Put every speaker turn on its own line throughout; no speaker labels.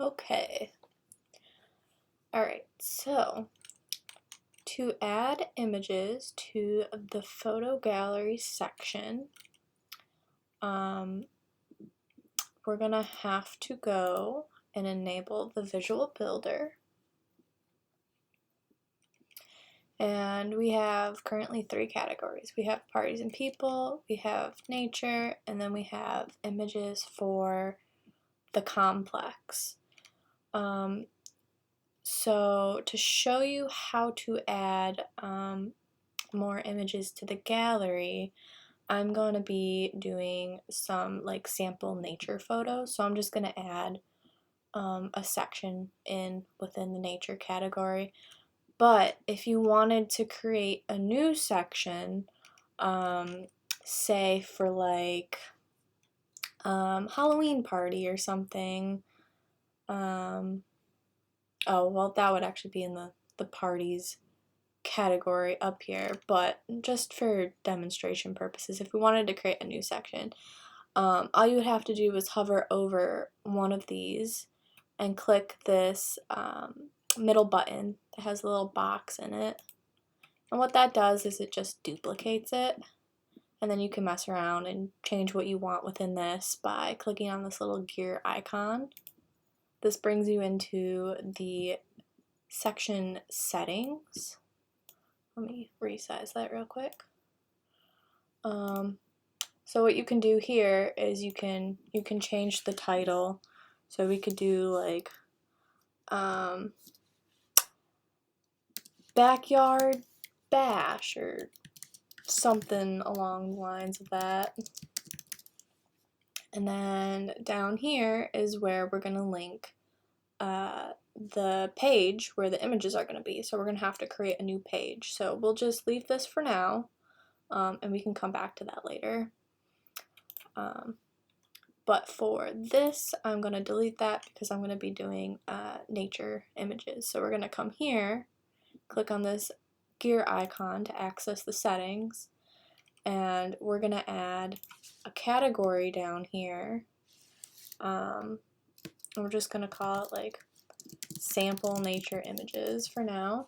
Okay. Alright, so to add images to the photo gallery section, we're gonna have to go and enable the visual builder. And we have currently 3 categories. We have parties and people, we have nature, and then we have images for the complex. So to show you how to add more images to the gallery, I'm going to be doing some like sample nature photos. So I'm just going to add a section within the nature category. But if you wanted to create a new section, say for like Halloween party or something, oh well, that would actually be in the parties category up here, but just for demonstration purposes, if we wanted to create a new section, all you would have to do is hover over one of these and click this middle button that has a little box in it. And what that does is it just duplicates it, and then you can mess around and change what you want within this by clicking on this little gear icon. This brings you into the section settings. Let me resize that real quick. So what you can do here is you can change the title. So we could do like backyard bash or something along the lines of that. And then down here is where we're going to link the page where the images are going to be. So we're going to have to create a new page. So we'll just leave this for now, and we can come back to that later. But for this, I'm going to delete that because I'm going to be doing nature images. So we're going to come here, click on this gear icon to access the settings, and we're going to add a category down here. And we're just going to call it like sample nature images for now.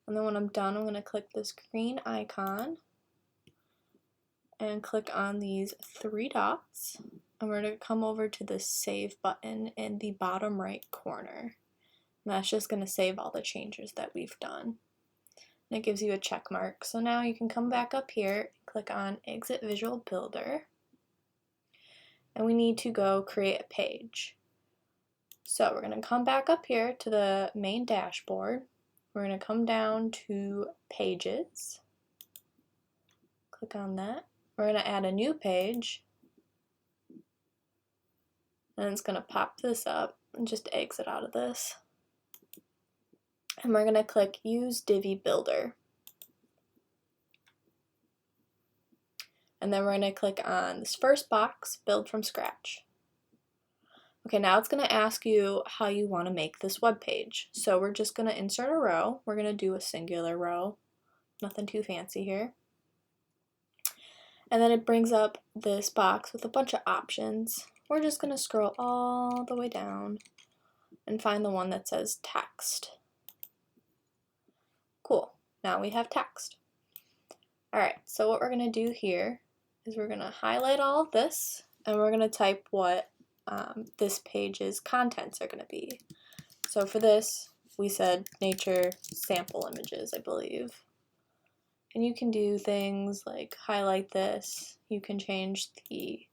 And then when I'm done, I'm going to click this green icon and click on these 3 dots, and we're going to come over to the save button in the bottom right corner. And that's just going to save all the changes that we've done. And it gives you a check mark. So now you can come back up here, click on Exit Visual Builder, and we need to go create a page. So we're going to come back up here to the main dashboard. We're going to come down to Pages, click on that. We're going to add a new page, and it's going to pop this up and just exit out of this. And we're going to click Use Divi Builder. And then we're going to click on this first box, Build from Scratch. Okay, now it's going to ask you how you want to make this web page. So we're just going to insert a row. We're going to do a singular row. Nothing too fancy here. And then it brings up this box with a bunch of options. We're just going to scroll all the way down and find the one that says text. Cool, now we have text. Alright, so what we're going to do here is we're going to highlight all of this, and we're going to type what this page's contents are going to be. So for this, we said nature sample images, I believe. And you can do things like highlight this, you can change the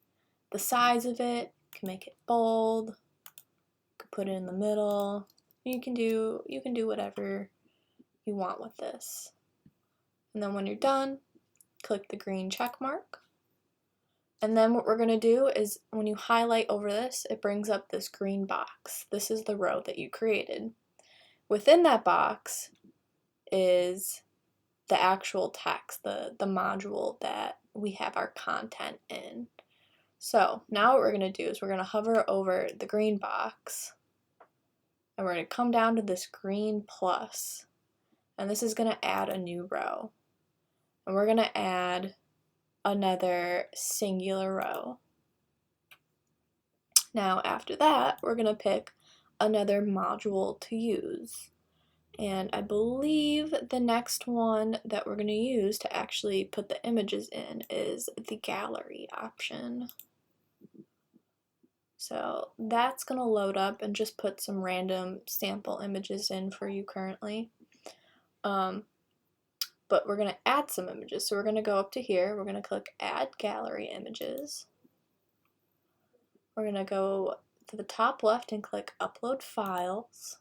size of it, you can make it bold, you can put it in the middle, you can do whatever you want with this. And then when you're done, click the green check mark. And then what we're going to do is when you highlight over this, it brings up this green box. This is the row that you created. Within that box is the actual text, the module that we have our content in. So now what we're going to do is we're going to hover over the green box, and we're going to come down to this green plus, and this is going to add a new row. And we're going to add another singular row. Now after that, we're going to pick another module to use. And I believe the next one that we're going to use to actually put the images in is the gallery option. So that's going to load up and just put some random sample images in for you currently. But we're going to add some images. So we're going to go up to here. We're going to click Add Gallery Images. We're going to go to the top left and click Upload Files.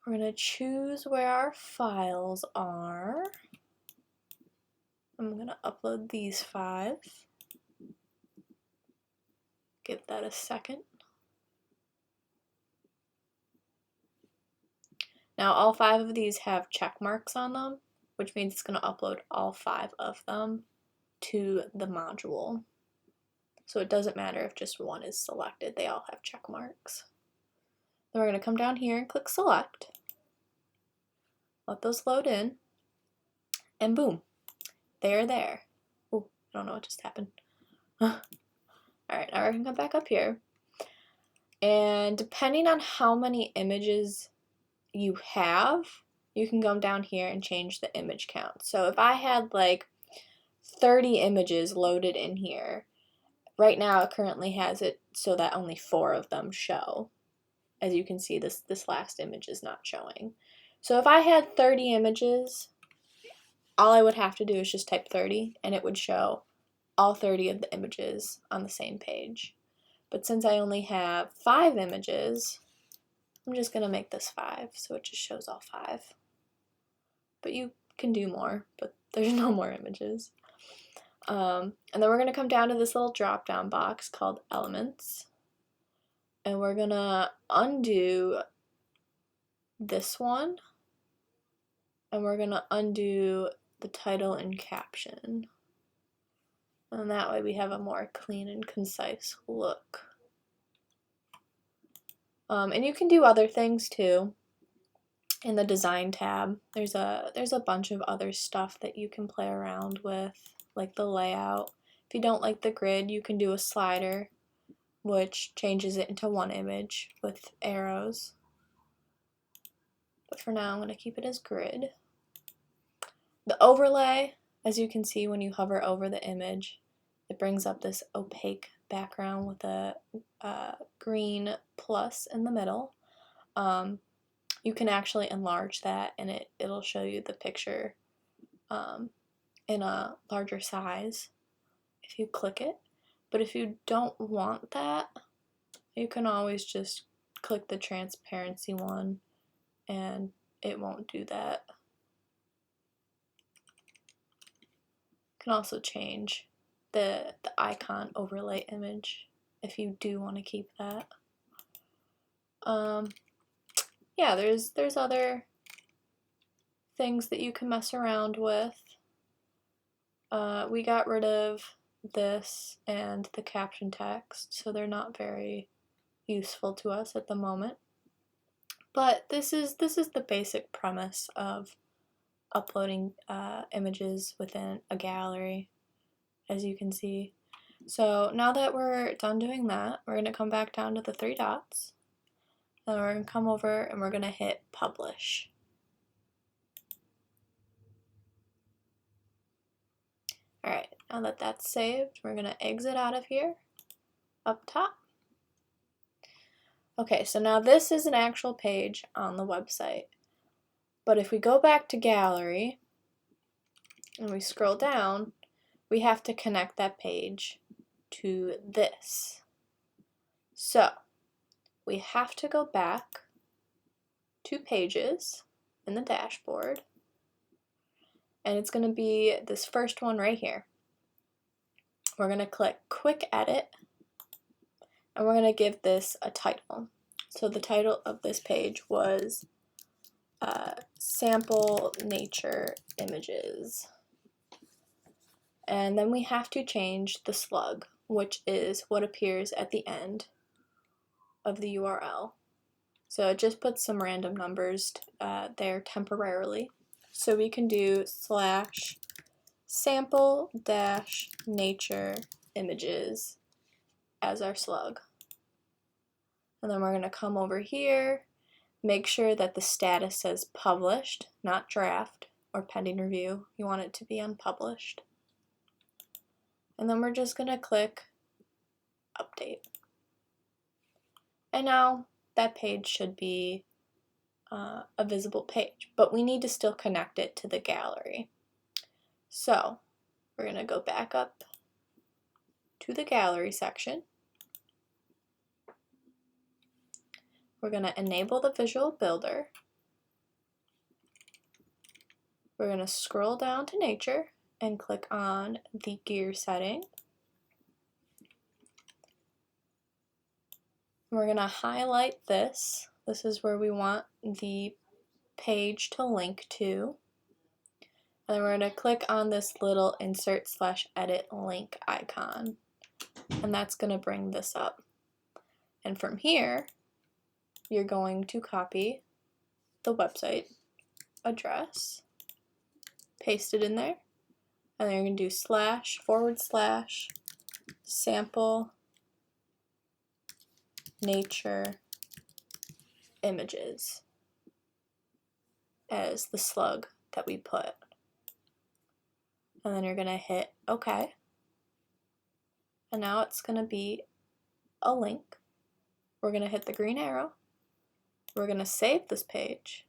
We're going to choose where our files are. I'm going to upload these 5. Give that a second. Now all 5 of these have check marks on them, which means it's going to upload all 5 of them to the module. So it doesn't matter if just one is selected, they all have check marks. Then we're going to come down here and click Select. Let those load in, and boom, they're there. Oh, I don't know what just happened. Alright, now we're going to come back up here, and depending on how many images you have, you can come down here and change the image count. So if I had like 30 images loaded in here, right now it currently has it so that only 4 of them show. As you can see, this last image is not showing. So if I had 30 images, all I would have to do is just type 30 and it would show all 30 of the images on the same page. But since I only have 5 images, I'm just going to make this 5 so it just shows all 5. But you can do more, but there's no more images. And then we're going to come down to this little drop down box called Elements. And we're going to undo this one. And we're going to undo the title and caption. And that way we have a more clean and concise look. And you can do other things too. In the Design tab, there's a bunch of other stuff that you can play around with, like the layout. If you don't like the grid, you can do a slider, which changes it into one image with arrows. But for now, I'm going to keep it as grid. The overlay, as you can see when you hover over the image, it brings up this opaque background with a green plus in the middle. You can actually enlarge that and it'll show you the picture in a larger size if you click it. But if you don't want that, you can always just click the transparency one and it won't do that. You can also change the icon overlay image if you do want to keep that. Yeah, there's other things that you can mess around with. We got rid of this and the caption text, so they're not very useful to us at the moment. But this is the basic premise of uploading images within a gallery, as you can see. So now that we're done doing that, we're going to come back down to the 3 dots. Then we're going to come over and we're going to hit Publish. Alright, now that that's saved, we're going to exit out of here, up top. Okay, so now this is an actual page on the website. But if we go back to Gallery and we scroll down, we have to connect that page to this. So we have to go back 2 pages in the dashboard, and it's going to be this first one right here. We're going to click Quick Edit, and we're going to give this a title. So the title of this page was Sample Nature Images. And then we have to change the slug, which is what appears at the end of the URL. So it just puts some random numbers there temporarily. So we can do /sample-nature images as our slug. And then we're going to come over here, make sure that the status says published, not draft or pending review. You want it to be unpublished. And then we're just going to click update. And now that page should be a visible page, but we need to still connect it to the gallery. So we're going to go back up to the gallery section. We're going to enable the Visual Builder. We're going to scroll down to nature and click on the gear setting. We're going to highlight this. This is where we want the page to link to. And then we're going to click on this little insert/edit link icon. And that's going to bring this up. And from here, you're going to copy the website address, paste it in there, and then you're going to do //sample nature images as the slug that we put. And then you're going to hit OK. And now it's going to be a link. We're going to hit the green arrow. We're going to save this page.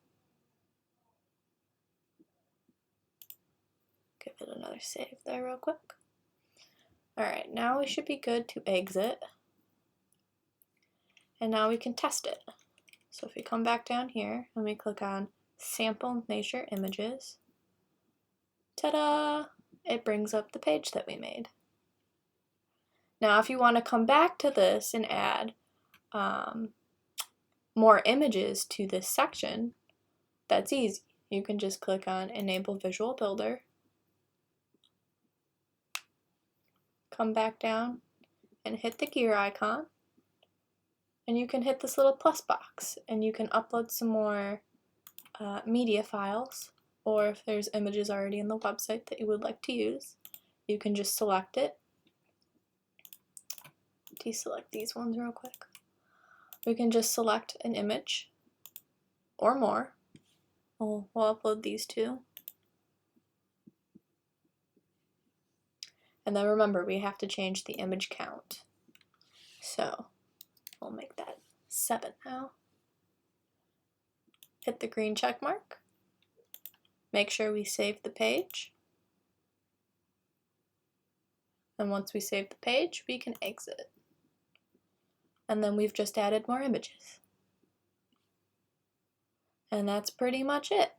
Give it another save there real quick. Alright, now we should be good to exit. And now we can test it. So if we come back down here and we click on Sample Nature Images, ta-da! It brings up the page that we made. Now if you want to come back to this and add more images to this section, that's easy. You can just click on Enable Visual Builder, come back down and hit the gear icon, and you can hit this little plus box and you can upload some more media files, or if there's images already in the website that you would like to use, you can just select it. Deselect these ones real quick. We can just select an image or more. We'll upload these two. And then remember, we have to change the image count. So we'll make that 7 now. Hit the green check mark. Make sure we save the page. And once we save the page, we can exit. And then we've just added more images. And that's pretty much it.